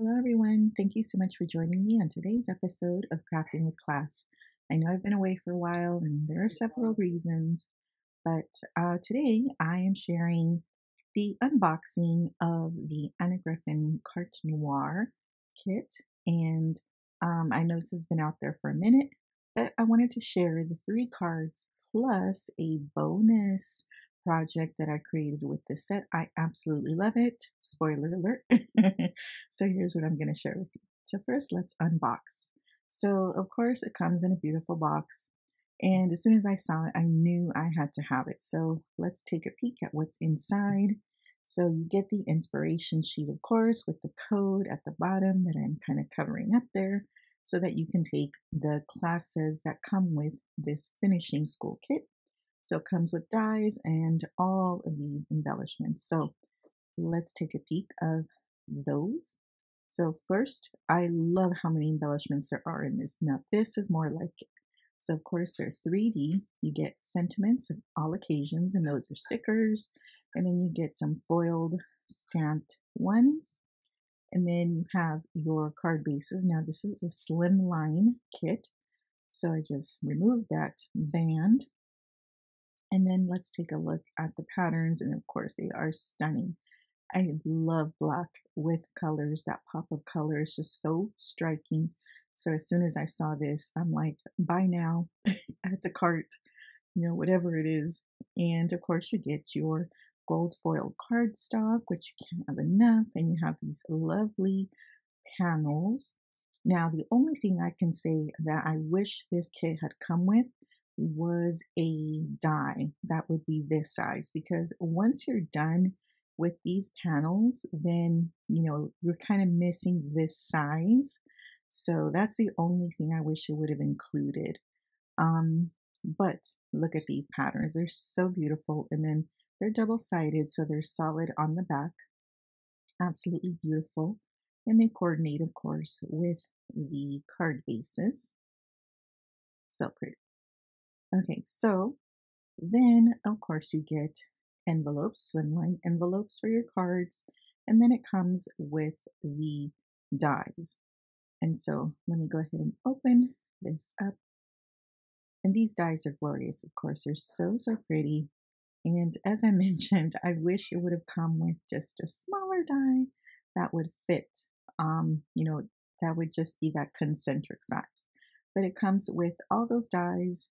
Hello, everyone. Thank you so much for joining me on today's episode of Crafting with Class. I know I've been away for a while, and there are several reasons, but today I am sharing the unboxing of the Griffin Carte Noire kit. And I know this has been out there for a minute, but I wanted to share the 3 cards plus a bonus project that I created with this set. I absolutely love it. Spoiler alert. So here's what I'm going to share with you. So first, let's unbox. So of course it comes in a beautiful box. And as soon as I saw it, I knew I had to have it. So let's take a peek at what's inside. So you get the inspiration sheet, of course, with the code at the bottom that I'm kind of covering up there so that you can take the classes that come with this finishing school kit. So it comes with dies and all of these embellishments. So let's take a peek of those. So first, I love how many embellishments there are in this. Now this is more like it. So of course they're 3D. You get sentiments of all occasions, and those are stickers. And then you get some foiled stamped ones. And then you have your card bases. Now this is a slim line kit. So I just removed that band. And then let's take a look at the patterns. And of course they are stunning. I love black with colors. That pop of color is just so striking. So as soon as I saw this, I'm like, buy now at the cart, whatever it is. And of course you get your gold foiled cardstock, which you can't have enough. And you have these lovely panels. Now, the only thing I can say that I wish this kit had come with was a die that would be this size, because once you're done with these panels, then you're kind of missing this size. So that's the only thing I wish it would have included. But look at these patterns. They're so beautiful. And then they're double-sided, so they're solid on the back. Absolutely beautiful. And they coordinate, of course, with the card bases. So pretty. Okay, so then, of course, you get envelopes, slimline envelopes for your cards, and then it comes with the dies. And so let me go ahead and open this up. And these dies are glorious, of course. They're so, so pretty. And as I mentioned, I wish it would have come with just a smaller die that would fit. That would just be that concentric size. But it comes with all those dies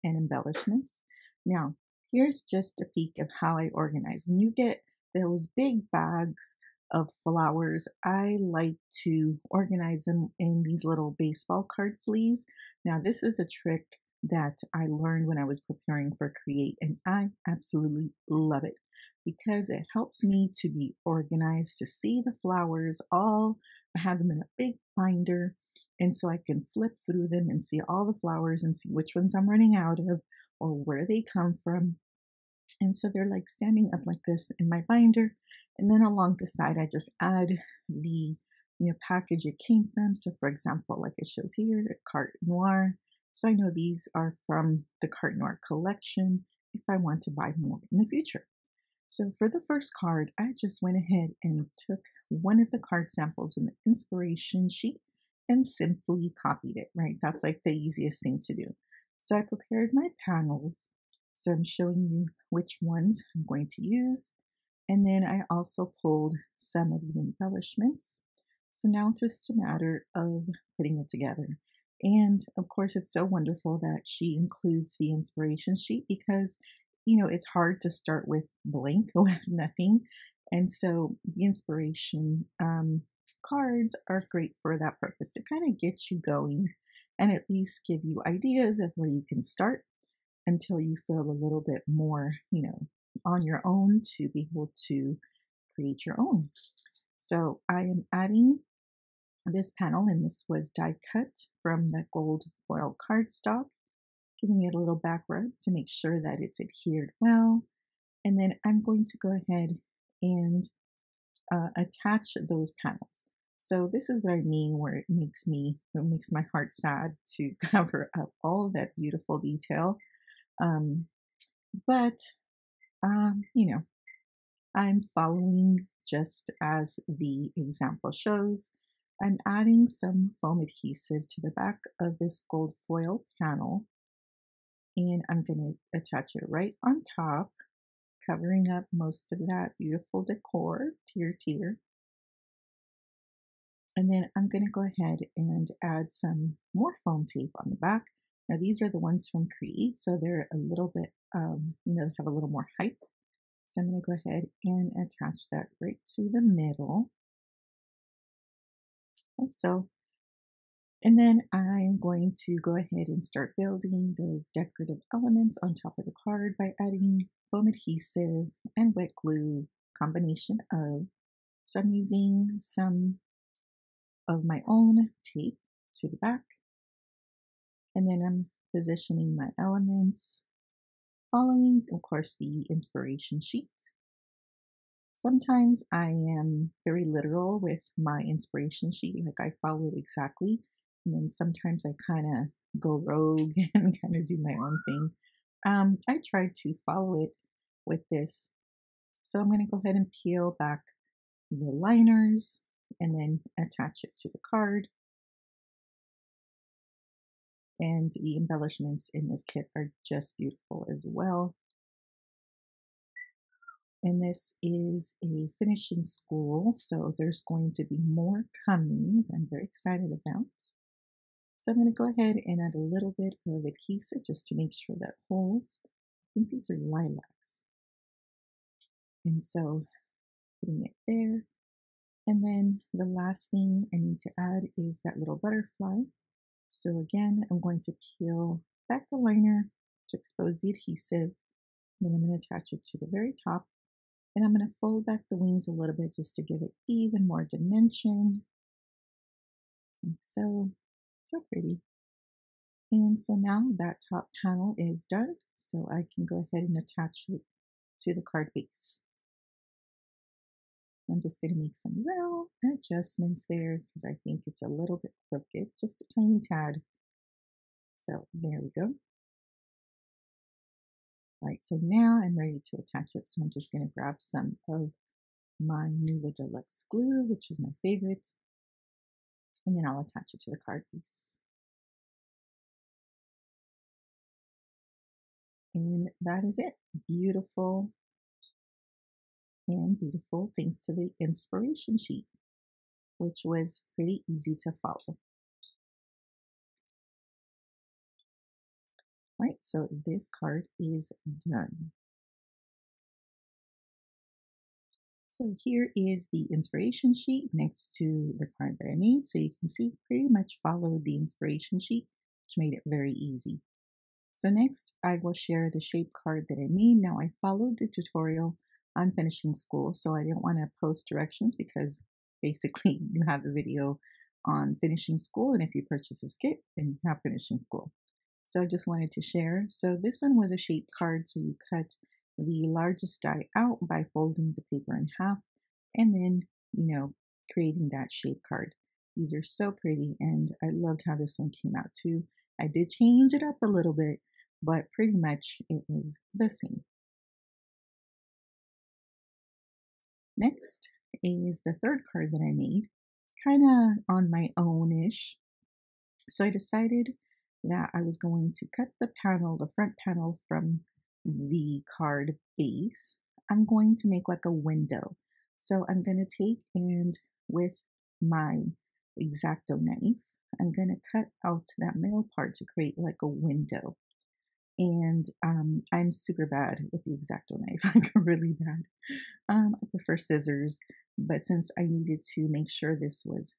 and embellishments. Now, here's just a peek of how I organize. When you get those big bags of flowers, I like to organize them in these little baseball card sleeves. Now, this is a trick that I learned when I was preparing for Create, and I absolutely love it because it helps me to be organized, to see the flowers all. I have them in a big binder, and so I can flip through them and see all the flowers and see which ones I'm running out of or where they come from. And so they're like standing up like this in my binder. And then along the side, I just add the package it came from. So for example, like it shows here, Carte Noire. So I know these are from the Carte Noire collection if I want to buy more in the future. So for the first card, I just went ahead and took one of the card samples in the inspiration sheet and simply copied it, right? That's like the easiest thing to do. So I prepared my panels. So I'm showing you which ones I'm going to use. And then I also pulled some of the embellishments. So now it's just a matter of putting it together. And of course, it's so wonderful that she includes the inspiration sheet because, it's hard to start with blank, with nothing. And so the inspiration cards are great for that purpose, to kind of get you going and at least give you ideas of where you can start until you feel a little bit more, on your own to be able to create your own. So I am adding this panel, and this was die cut from that gold foil cardstock, giving it a little back rub to make sure that it's adhered well. And then I'm going to go ahead and attach those panels. So this is what I mean where it makes my heart sad to cover up all of that beautiful detail. But I'm following just as the example shows. I'm adding some foam adhesive to the back of this gold foil panel, and I'm going to attach it right on top, covering up most of that beautiful decor, tier. And then I'm going to go ahead and add some more foam tape on the back. Now these are the ones from Create, so they're a little bit, have a little more height. So I'm going to go ahead and attach that right to the middle, like so. And then I'm going to go ahead and start building those decorative elements on top of the card by adding foam adhesive and wet glue combination of. So I'm using some of my own tape to the back, and then I'm positioning my elements, following, of course, the inspiration sheet. Sometimes I am very literal with my inspiration sheet, like I follow it exactly. And then sometimes I kind of go rogue and kind of do my own thing. I tried to follow it with this. So I'm going to go ahead and peel back the liners and then attach it to the card. And the embellishments in this kit are just beautiful as well. And this is a finishing school, so there's going to be more coming I'm very excited about. So I'm going to go ahead and add a little bit of adhesive just to make sure that holds. I think these are lilacs. And so putting it there. And then the last thing I need to add is that little butterfly. So again, I'm going to peel back the liner to expose the adhesive. Then I'm going to attach it to the very top. And I'm going to fold back the wings a little bit just to give it even more dimension. And so pretty. And so now that top panel is done, so I can go ahead and attach it to the card base. I'm just going to make some little adjustments there because I think it's a little bit crooked, just a tiny tad. So there we go. All right, so now I'm ready to attach it. So I'm just going to grab some of my Nuva Deluxe glue, which is my favorite, and then I'll attach it to the card piece. And that is it. Beautiful and beautiful thanks to the inspiration sheet, which was pretty easy to follow. All right, so this card is done. So here is the inspiration sheet next to the card that I made. So you can see pretty much followed the inspiration sheet, which made it very easy. So next I will share the shape card that I made. Now I followed the tutorial on finishing school, so I didn't want to post directions because basically you have the video on finishing school, and if you purchase a kit, then you have finishing school. So I just wanted to share. So this one was a shape card, so you cut the largest die out by folding the paper in half and then, creating that shape card. These are so pretty, and I loved how this one came out too. I did change it up a little bit, but pretty much it was the same. Next is the third card that I made, kind of on my own-ish. So I decided that I was going to cut the front panel from the card base. I'm going to make like a window. So I'm going to take and with my X-Acto knife, I'm going to cut out that middle part to create like a window. And I'm super bad with the X-Acto knife. I'm really bad. I prefer scissors, but since I needed to make sure this was,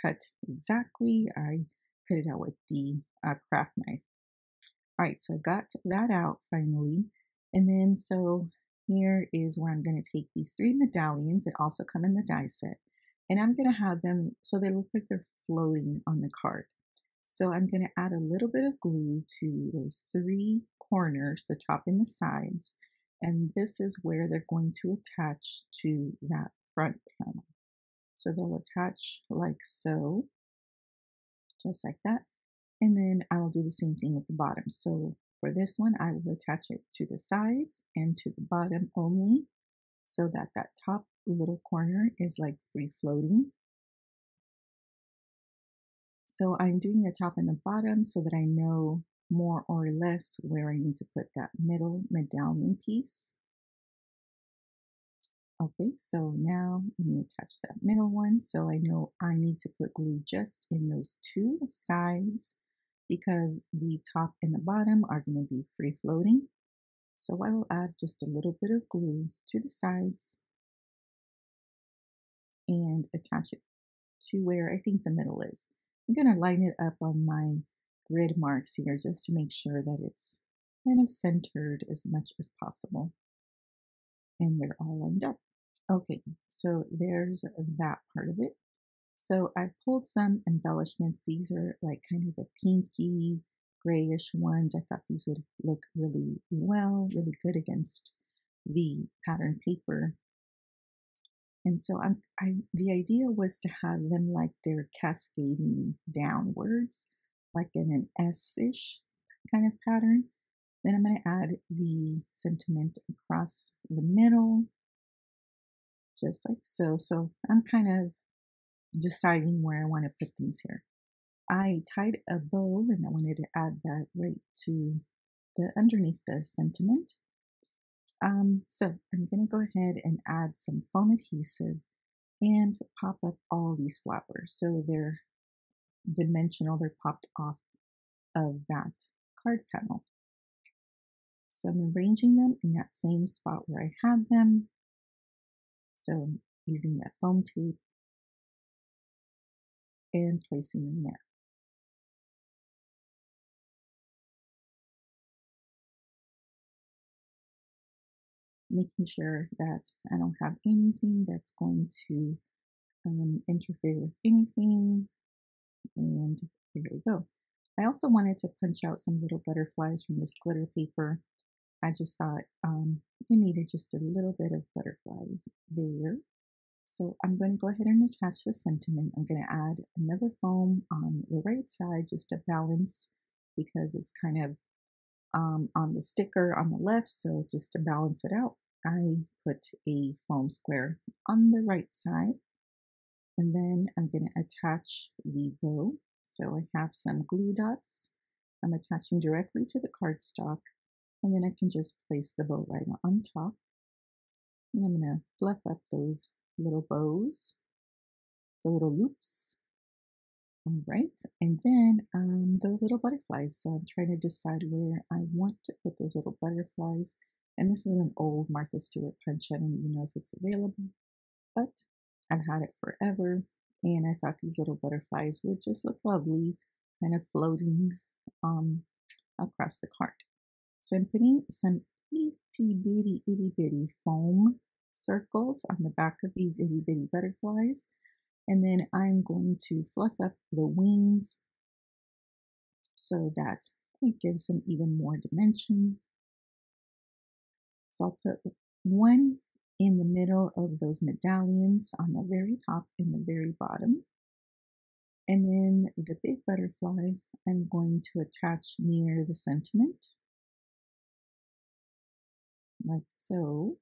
cut exactly, I cut it out with the craft knife. All right, so I got that out finally. And then so here is where I'm going to take these 3 medallions that also come in the die set, and I'm going to have them so they look like they're floating on the card. So I'm going to add a little bit of glue to those 3 corners, the top and the sides, and this is where they're going to attach to that front panel. So they'll attach like so, just like that. And then I'll do the same thing with the bottom. So for this one, I will attach it to the sides and to the bottom only, so that that top little corner is like free floating. So I'm doing the top and the bottom so that I know more or less where I need to put that middle medallion piece. Okay, so now let me attach that middle one so I know I need to put glue just in those two sides because the top and the bottom are going to be free floating. So I will add just a little bit of glue to the sides and attach it to where I think the middle is. I'm going to line it up on my grid marks here just to make sure that it's kind of centered as much as possible. And they're all lined up. Okay, so there's that part of it. So I pulled some embellishments. These are like kind of the pinky grayish ones. I thought these would look really well, really good against the pattern paper. And so the idea was to have them like they're cascading downwards, like in an S-ish kind of pattern. Then I'm going to add the sentiment across the middle, just like so. So I'm kind of deciding where I want to put things here. I tied a bow and I wanted to add that right to the underneath the sentiment. So I'm going to go ahead and add some foam adhesive and pop up all these flowers. So they're dimensional, they're popped off of that card panel. So I'm arranging them in that same spot where I have them. So using that foam tape and placing them there. Making sure that I don't have anything that's going to interfere with anything. And there we go. I also wanted to punch out some little butterflies from this glitter paper. I just thought it needed just a little bit of butterflies there. So I'm going to go ahead and attach the sentiment. I'm going to add another foam on the right side just to balance because it's kind of on the sticker on the left. So just to balance it out, I put a foam square on the right side. And then I'm going to attach the bow. So I have some glue dots. I'm attaching directly to the cardstock. And then I can just place the bow right on top. And I'm going to fluff up those little bows, the little loops. All right, and then those little butterflies. So I'm trying to decide where I want to put those little butterflies. And this is an old Martha Stewart punch. I don't even know if it's available, but I've had it forever. And I thought these little butterflies would just look lovely, kind of floating across the card. So I'm putting some itty bitty foam circles on the back of these itty bitty butterflies. And then I'm going to fluff up the wings so that it gives them even more dimension. So I'll put one in the middle of those medallions on the very top and the very bottom. And then the big butterfly I'm going to attach near the sentiment, like so.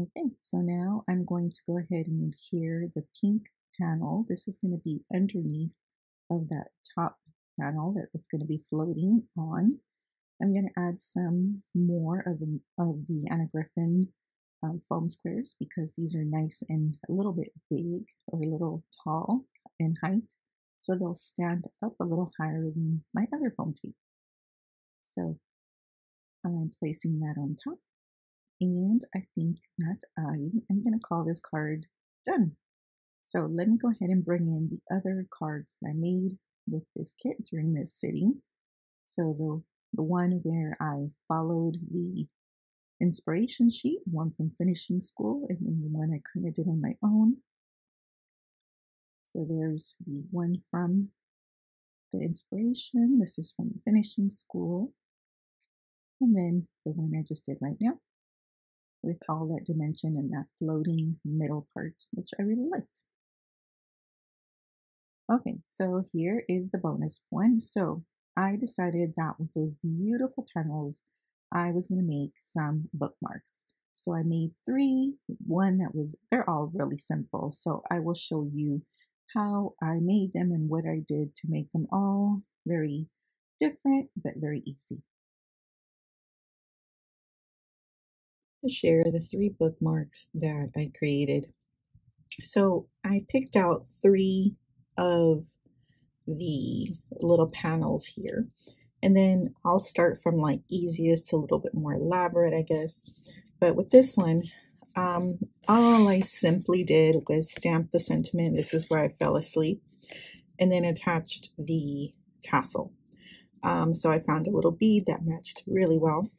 Okay, so now I'm going to go ahead and adhere the pink panel. This is going to be underneath of that top panel that it's going to be floating on. I'm going to add some more of the Anna Griffin foam squares because these are nice and a little bit big or a little tall in height. So they'll stand up a little higher than my other foam tape. So I'm placing that on top. And I think that I am going to call this card done. So let me go ahead and bring in the other cards that I made with this kit during this sitting. So the one where I followed the inspiration sheet, one from finishing school, and then the one I kind of did on my own. So there's the one from the inspiration. This is from finishing school. And then the one I just did right now with all that dimension and that floating middle part, which I really liked. Okay, so here is the bonus one. So I decided that with those beautiful panels, I was going to make some bookmarks. So I made three, one that was, they're all really simple. So I will show you how I made them and what I did to make them all very different but very easy. To share the 3 bookmarks that I created. So I picked out 3 of the little panels here. And then I'll start from like easiest to a little bit more elaborate, I guess. But with this one, all I simply did was stamp the sentiment. This is where I fell asleep, and then attached the tassel. So I found a little bead that matched really well.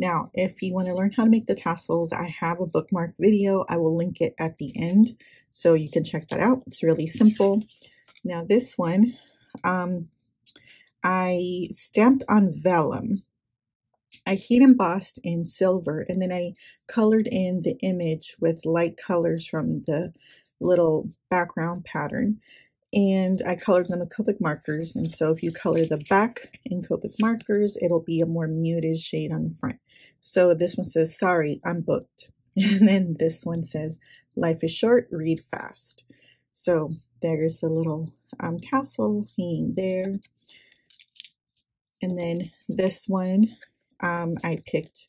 Now, if you want to learn how to make the tassels, I have a bookmark video. I will link it at the end, so you can check that out. It's really simple. Now this one, I stamped on vellum. I heat embossed in silver, and then I colored in the image with light colors from the little background pattern. And I colored them with Copic markers. And so if you color the back in Copic markers, it'll be a more muted shade on the front. So this one says, sorry, I'm booked. And then this one says, life is short, read fast. So there's the little tassel hanging there. And then this one, I picked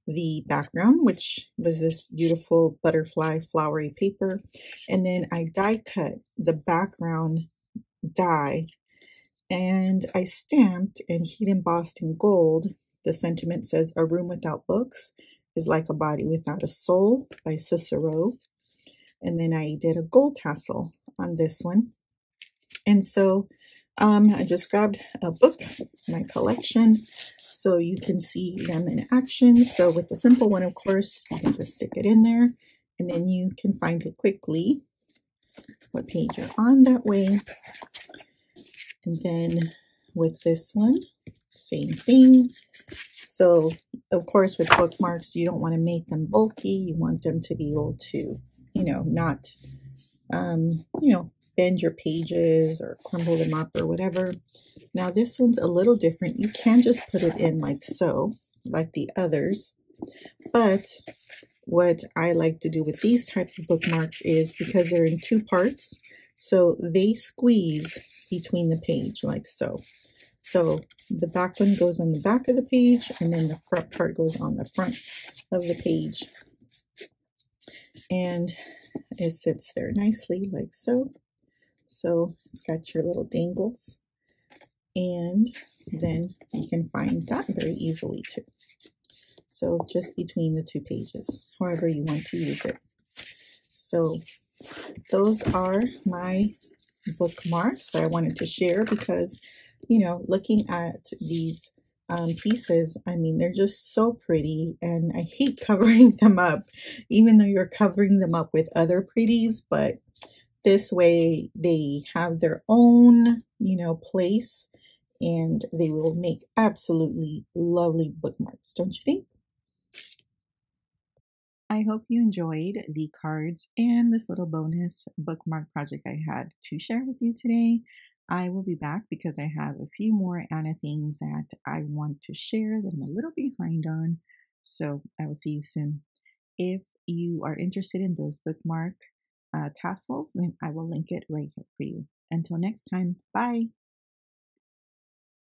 the background, which was this beautiful butterfly flowery paper. And then I die cut the background die, and I stamped and heat embossed in gold. The sentiment says, a room without books is like a body without a soul, by Cicero. And then I did a gold tassel on this one. And so I just grabbed a book, my collection, so you can see them in action. So with the simple one, of course, you can just stick it in there, and then you can find it quickly what page you're on that way. And then with this one, same thing. So of course, with bookmarks, you don't want to make them bulky. You want them to be able to, not, bend your pages or crumble them up or whatever. Now this one's a little different. You can just put it in like so, like the others. But what I like to do with these types of bookmarks is, because they're in 2 parts, so they squeeze between the page like so. So the back one goes on the back of the page, and then the front part goes on the front of the page. And it sits there nicely like so. So it's got your little dangles, and then you can find that very easily too. So just between the 2 pages, however you want to use it. So those are my bookmarks that I wanted to share, because, looking at these pieces, I mean, they're just so pretty, and I hate covering them up, even though you're covering them up with other pretties, but this way they have their own, place, and they will make absolutely lovely bookmarks, don't you think? I hope you enjoyed the cards and this little bonus bookmark project I had to share with you today. I will be back because I have a few more Anna things that I want to share that I'm a little behind on. So I will see you soon. If you are interested in those bookmark tassels, then I will link it right here for you. Until next time, bye.